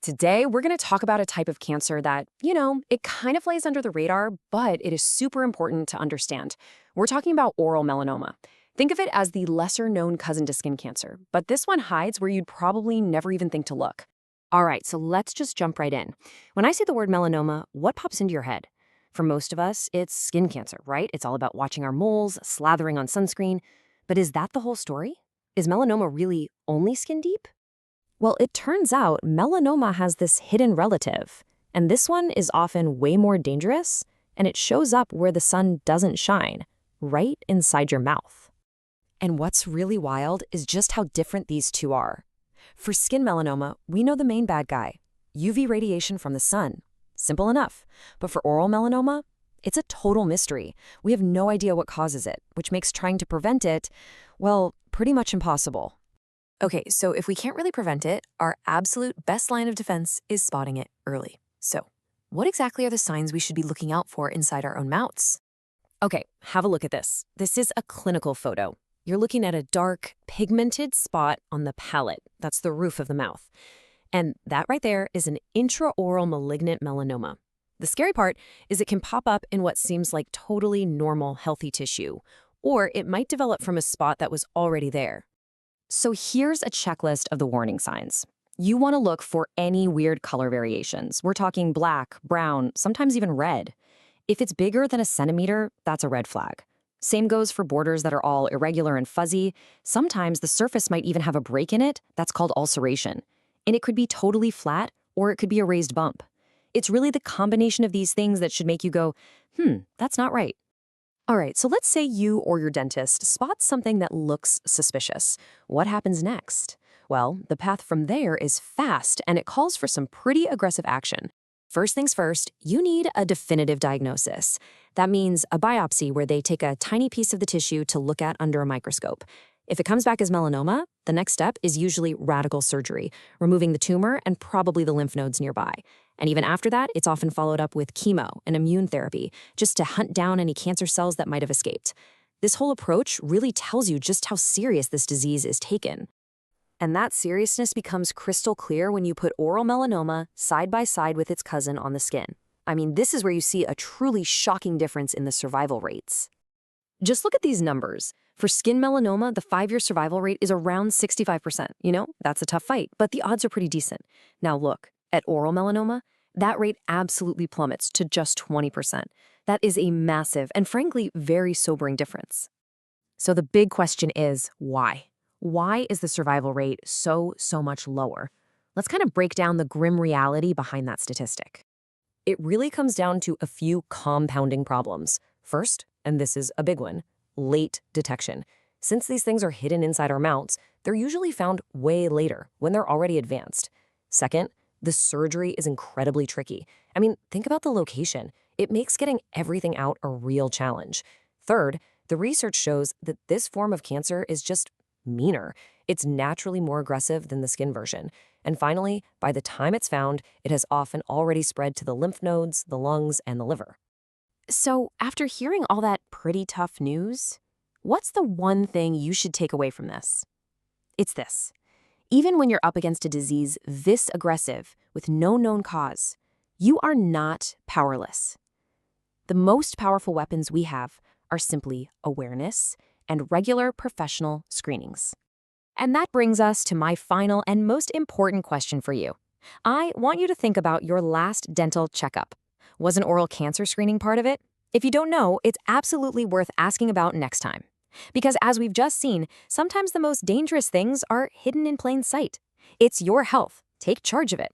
Today, we're going to talk about a type of cancer that, it kind of flies under the radar, but it is super important to understand. We're talking about oral melanoma. Think of it as the lesser-known cousin to skin cancer, but this one hides where you'd probably never even think to look. All right, so let's just jump right in. When I say the word melanoma, what pops into your head? For most of us, it's skin cancer, right? It's all about watching our moles, slathering on sunscreen. But is that the whole story? Is melanoma really only skin deep? Well, it turns out melanoma has this hidden relative, and this one is often way more dangerous, and it shows up where the sun doesn't shine, right inside your mouth. And what's really wild is just how different these two are. For skin melanoma, we know the main bad guy, UV radiation from the sun. Simple enough. But for oral melanoma, it's a total mystery. We have no idea what causes it, which makes trying to prevent it, well, pretty much impossible. Okay, so if we can't really prevent it, our absolute best line of defense is spotting it early. So, what exactly are the signs we should be looking out for inside our own mouths? Okay, have a look at this. This is a clinical photo. You're looking at a dark, pigmented spot on the palate. That's the roof of the mouth. And that right there is an intraoral malignant melanoma. The scary part is it can pop up in what seems like totally normal, healthy tissue, or it might develop from a spot that was already there. So here's a checklist of the warning signs. You want to look for any weird color variations. We're talking black, brown, sometimes even red. If it's bigger than a centimeter, that's a red flag. Same goes for borders that are all irregular and fuzzy. Sometimes the surface might even have a break in it. That's called ulceration. And it could be totally flat, or it could be a raised bump. It's really the combination of these things that should make you go, that's not right. All right, so let's say you or your dentist spots something that looks suspicious. What happens next? Well, the path from there is fast, and it calls for some pretty aggressive action. First things first, you need a definitive diagnosis. That means a biopsy where they take a tiny piece of the tissue to look at under a microscope. If it comes back as melanoma, the next step is usually radical surgery, removing the tumor and probably the lymph nodes nearby. And even after that, it's often followed up with chemo and immune therapy, just to hunt down any cancer cells that might have escaped. This whole approach really tells you just how serious this disease is taken. And that seriousness becomes crystal clear when you put oral melanoma side by side with its cousin on the skin. I mean, this is where you see a truly shocking difference in the survival rates. Just look at these numbers. For skin melanoma, the 5-year survival rate is around 65%. That's a tough fight, but the odds are pretty decent. Now look, at oral melanoma, that rate absolutely plummets to just 20%. That is a massive and frankly very sobering difference. So the big question is, why? Why is the survival rate so much lower? Let's kind of break down the grim reality behind that statistic. It really comes down to a few compounding problems. First, and this is a big one, late detection. Since these things are hidden inside our mouths, they're usually found way later, when they're already advanced. Second, the surgery is incredibly tricky. I mean, think about the location. It makes getting everything out a real challenge. Third, the research shows that this form of cancer is just meaner. It's naturally more aggressive than the skin version. And finally, by the time it's found, it has often already spread to the lymph nodes, the lungs, and the liver. So, after hearing all that pretty tough news, what's the one thing you should take away from this? It's this. Even when you're up against a disease this aggressive, with no known cause, you are not powerless. The most powerful weapons we have are simply awareness and regular professional screenings. And that brings us to my final and most important question for you. I want you to think about your last dental checkup. Was an oral cancer screening part of it? If you don't know, it's absolutely worth asking about next time. Because as we've just seen, sometimes the most dangerous things are hidden in plain sight. It's your health. Take charge of it.